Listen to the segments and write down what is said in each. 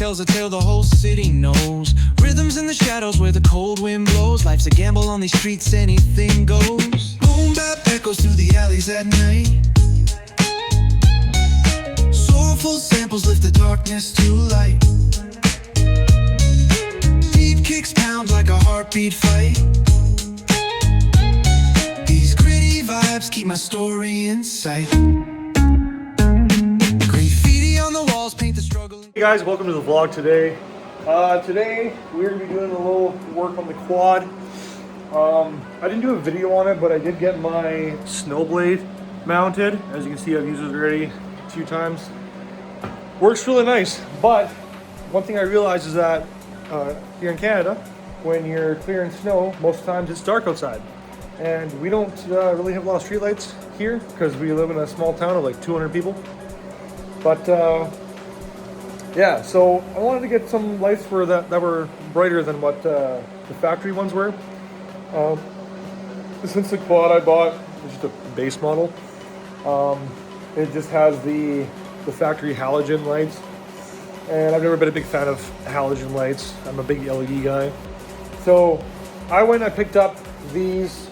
tells a tale the whole city knows. Rhythms in the shadows where the cold wind blows. Life's a gamble on these streets, anything goes. Boom bap echoes through the alleys at night. Soulful samples lift the darkness to light. Deep kicks pound like a heartbeat fight. These gritty vibes keep my story in sight. Graffiti on the walls paint the struggle. Hey guys, welcome to the vlog today. Today we're going to be doing a little work on the quad. I didn't do a video on it, but I did get my snowblade mounted. As you can see, I've used it already a few times. Works really nice, but one thing I realized is that here in Canada, when you're clearing snow, most times it's dark outside. And we don't really have a lot of street lights here because we live in a small town of like 200 people. But yeah, so I wanted to get some lights for that were brighter than what the factory ones were. Since the quad I bought is just a base model, it just has the factory halogen lights, and I've never been a big fan of halogen lights. I'm a big LED guy. So I went and I picked up these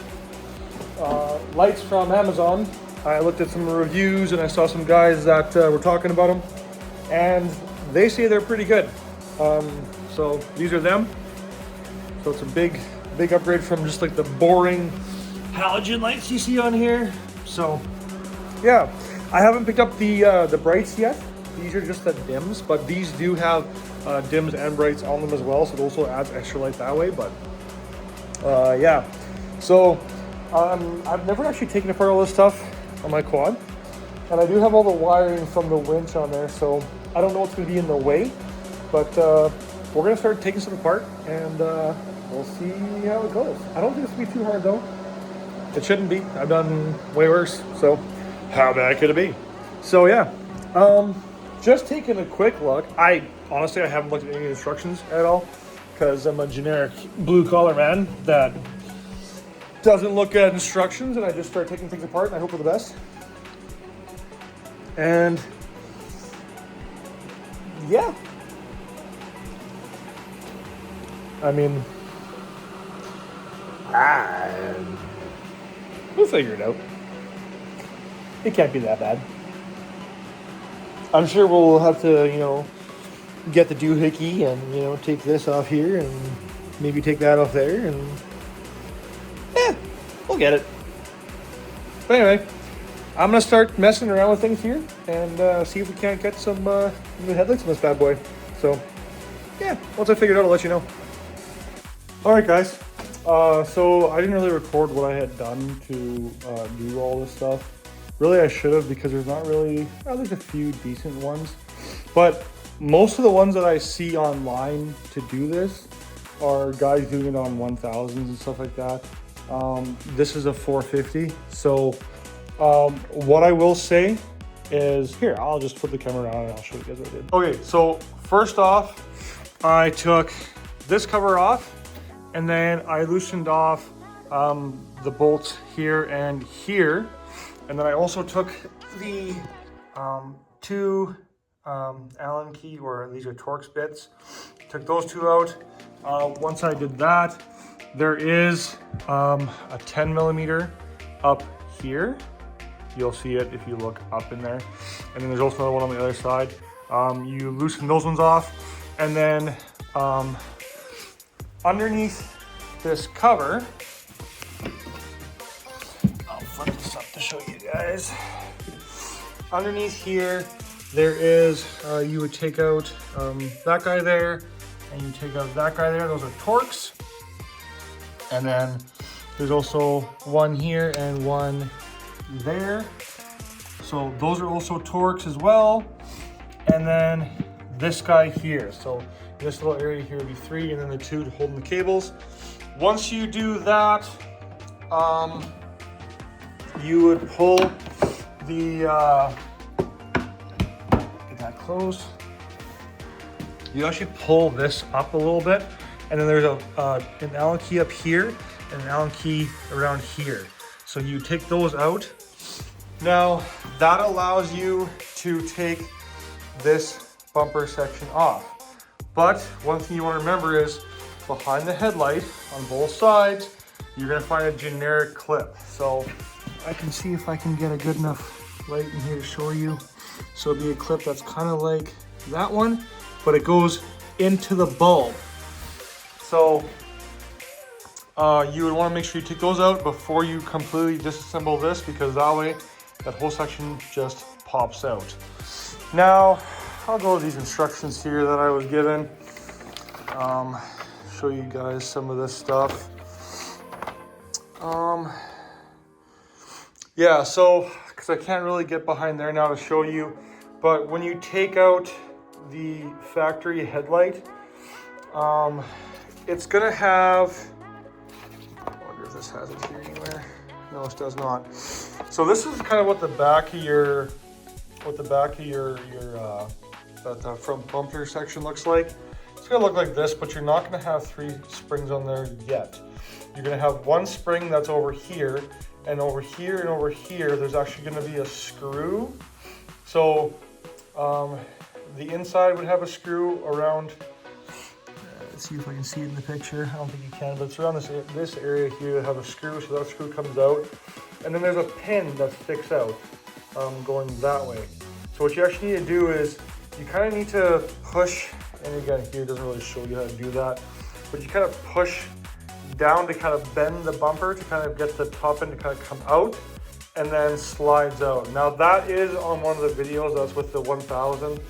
lights from Amazon. I looked at some reviews and I saw some guys that were talking about them, and they say they're pretty good. So these are them. So it's a big upgrade from just like the boring halogen lights you see on here. So yeah, I haven't picked up the brights yet. These are just the dims, but these do have dims and brights on them as well, so it also adds extra light that way. But yeah, so I've never actually taken apart all this stuff on my quad, and I do have all the wiring from the winch on there, so I don't know what's going to be in the way, but we're going to start taking some apart, and we'll see how it goes. I don't think it's going to be too hard though. It shouldn't be. I've done way worse, so how bad could it be? So yeah, just taking a quick look. I honestly haven't looked at any instructions at all because I'm a generic blue collar man that doesn't look at instructions, and I just start taking things apart and I hope for the best. And yeah, I mean, we'll figure it out. It can't be that bad. I'm sure we'll have to, get the doohickey and, take this off here and maybe take that off there, and yeah, we'll get it. But anyway, I'm going to start messing around with things here and see if we can't get some new headlights on this bad boy. So yeah, once I figure it out, I'll let you know. Alright guys, so I didn't really record what I had done to do all this stuff. Really, I should have, because there's not really, there's a few decent ones, but most of the ones that I see online to do this are guys doing it on 1000s and stuff like that. This is a 450. So what I will say is, here, I'll just flip the camera around and I'll show you guys what I did. Okay, so first off, I took this cover off, and then I loosened off the bolts here and here. And then I also took the two Allen key, or these are Torx bits. Took those two out. Once I did that, there is a 10 millimeter up here. You'll see it if you look up in there. And then there's also another one on the other side. You loosen those ones off, and then underneath this cover, I'll flip this up to show you guys. Underneath here, there is, you would take out that guy there, and you take out that guy there. Those are Torx. And then there's also one here and one there. So those are also Torx as well. And then this guy here. So this little area here would be 3, and then the 2 to hold the cables. Once you do that, you would pull the, get that closed. You actually pull this up a little bit, and then there's an Allen key up here and an Allen key around here. So you take those out. Now that allows you to take this bumper section off. But one thing you want to remember is behind the headlight on both sides, you're going to find a generic clip. So I can see if I can get a good enough light in here to show you. So it'll be a clip that's kind of like that one, but it goes into the bulb. So you would want to make sure you take those out before you completely disassemble this, because that way that whole section just pops out. Now I'll go to these instructions here that I was given. Show you guys some of this stuff. Yeah, so because I can't really get behind there now to show you, but when you take out the factory headlight, it's gonna have, I wonder if this has it here anywhere. No, it does not. So this is kind of what the back of your, the front bumper section looks like. It's gonna look like this, but you're not gonna have 3 springs on there yet. You're gonna have one spring that's over here, and over here and over here, there's actually gonna be a screw. So the inside would have a screw around, let's see if I can see it in the picture. I don't think you can, but it's around this area here that have a screw, so that screw comes out. And then there's a pin that sticks out going that way. So what you actually need to do is you kind of need to push, and again here it doesn't really show you how to do that, but you kind of push down to kind of bend the bumper to kind of get the top end to kind of come out, and then slides out. Now that is on one of the videos that's with the 1000.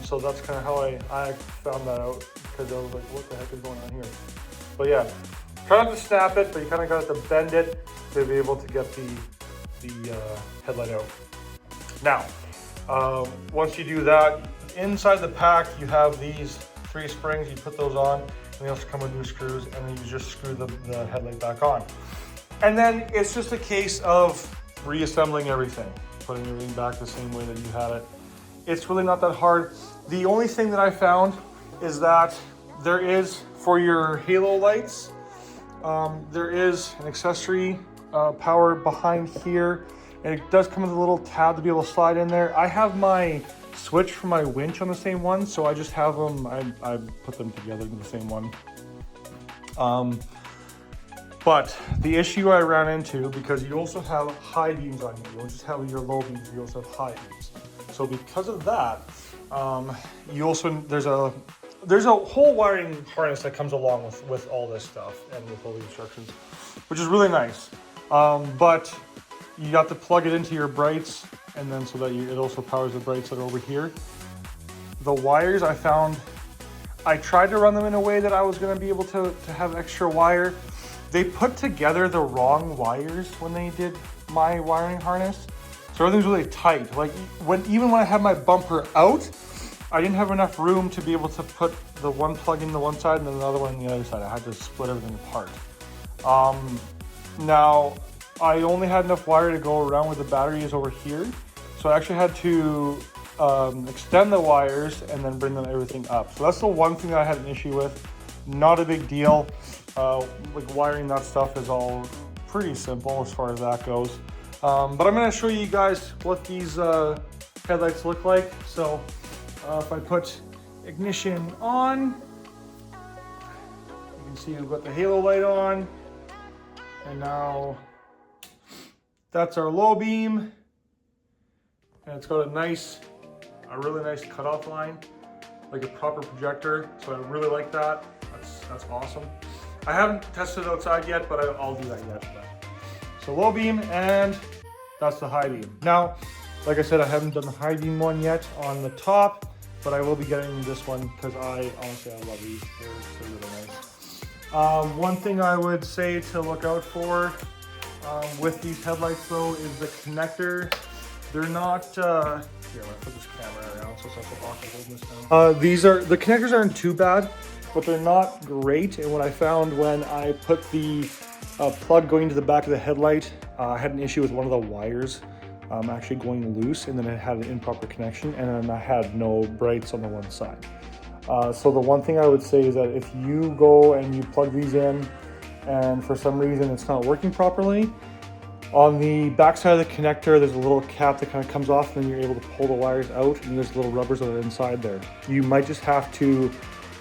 So that's kind of how I found that out, because I was like, what the heck is going on here? But yeah, try not to snap it, but you kind of got to bend it to be able to get the headlight out. Now, once you do that, inside the pack you have these 3 springs. You put those on, and they also come with new screws, and then you just screw the headlight back on. And then it's just a case of reassembling everything, putting everything back the same way that you had it. It's really not that hard. The only thing that I found is that there is, for your halo lights, there is an accessory power behind here, and it does come with a little tab to be able to slide in there. I have my switch for my winch on the same one, so I just have them, I put them together in the same one. But the issue I ran into, because you also have high beams on here, you don't just have your low beams, you also have high beams. So because of that, you also, there's a whole wiring harness that comes along with all this stuff and with all the instructions, which is really nice. But you have to plug it into your brights, and then so that it also powers the brights that are over here. The wires I found, I tried to run them in a way that I was going to be able to have extra wire. They put together the wrong wires when they did my wiring harness. So everything's really tight. Like even when I had my bumper out, I didn't have enough room to be able to put the one plug in the one side and then another one on the other side. I had to split everything apart. Now, I only had enough wire to go around where the battery is over here. So I actually had to extend the wires and then bring everything up. So that's the one thing that I had an issue with. Not a big deal. Like wiring that stuff is all pretty simple as far as that goes. But I'm going to show you guys what these headlights look like. So if I put ignition on, you can see we've got the halo light on, and now that's our low beam, and it's got a really nice cutoff line, like a proper projector. So I really like that. That's awesome. I haven't tested it outside yet, but I'll do that yet. So low beam, and that's the high beam. Now, like I said, I haven't done the high beam one yet on the top, but I will be getting this one because I love these. They're really nice. One thing I would say to look out for with these headlights though is the connector. They're not, here, I'm gonna put this camera around so it's not so awkward holding this down. The connectors aren't too bad, but they're not great. And what I found when I put the plug going to the back of the headlight, I had an issue with one of the wires actually going loose, and then it had an improper connection, and then I had no brights on the one side. So the one thing I would say is that if you go and you plug these in and for some reason it's not working properly, on the back side of the connector there's a little cap that kind of comes off, and then you're able to pull the wires out, and there's little rubbers that are inside there. You might just have to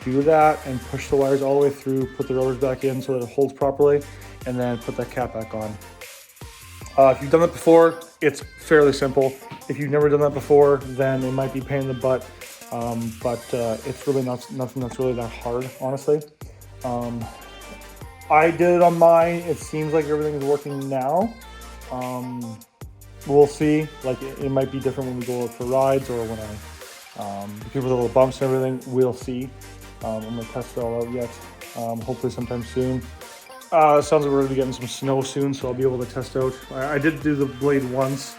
do that and push the wires all the way through, put the rollers back in so that it holds properly, and then put that cap back on. If you've done that before, it's fairly simple. If you've never done that before, then it might be a pain in the butt, but it's really nothing that's really that hard, honestly. I did it on mine. It seems like everything is working now. We'll see. Like it might be different when we go out for rides or when I give the little bumps and everything. We'll see. I'm gonna test it all out yet. Hopefully sometime soon. It sounds like we're gonna be getting some snow soon, so I'll be able to test out. I did do the blade once.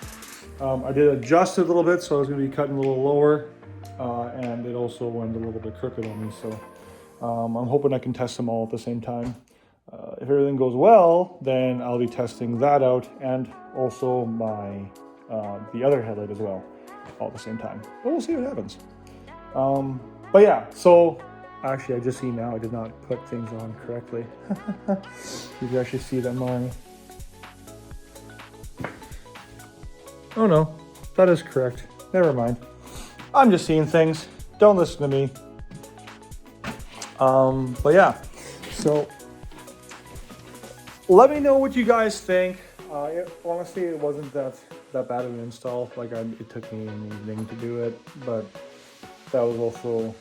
I did adjust it a little bit, so I was gonna be cutting a little lower, and it also went a little bit crooked on me. So I'm hoping I can test them all at the same time. If everything goes well, then I'll be testing that out and also my the other headlight as well, all at the same time. But we'll see what happens. But yeah, so actually I just see now I did not put things on correctly. You can actually see that mine. Oh no, that is correct. Never mind. I'm just seeing things. Don't listen to me. But yeah, so let me know what you guys think. Honestly, it wasn't that bad of an install. Like it took me an evening to do it, but that was also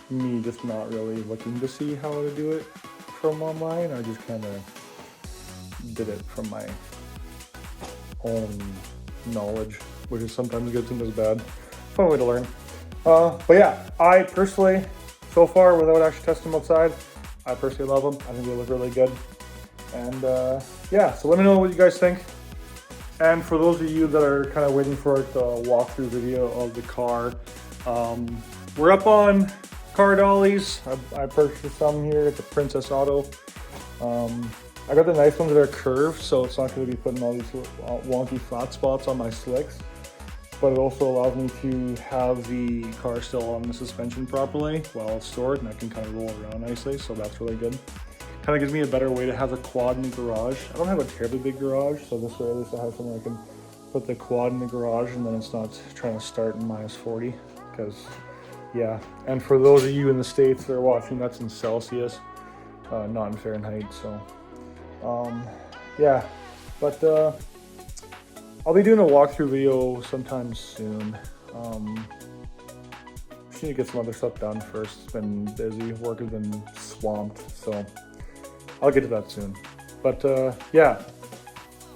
me just not really looking to see how to do it from online. I just kind of did it from my own knowledge, which is sometimes good, sometimes bad. Fun way to learn. But yeah, I personally, so far, without actually testing them outside, I personally love them. I think they look really good. And yeah, so let me know what you guys think. And for those of you that are kind of waiting for the walkthrough video of the car, we're up on car dollies. I purchased some here at the Princess Auto. I got the nice ones that are curved, so it's not going to be putting all these wonky flat spots on my slicks. But it also allows me to have the car still on the suspension properly while it's stored, and I can kind of roll around nicely, so that's really good. Kind of gives me a better way to have the quad in the garage. I don't have a terribly big garage, so this way at least I have something I can put the quad in the garage and then it's not trying to start in -40, because yeah. And for those of you in the States that are watching, that's in Celsius, not in Fahrenheit, so yeah. But I'll be doing a walkthrough video sometime soon. Just need to get some other stuff done first. It's been busy, work has been swamped, so I'll get to that soon. But yeah,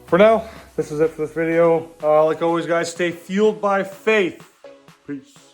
for now, this is it for this video. Like always, guys, stay fueled by faith. Peace.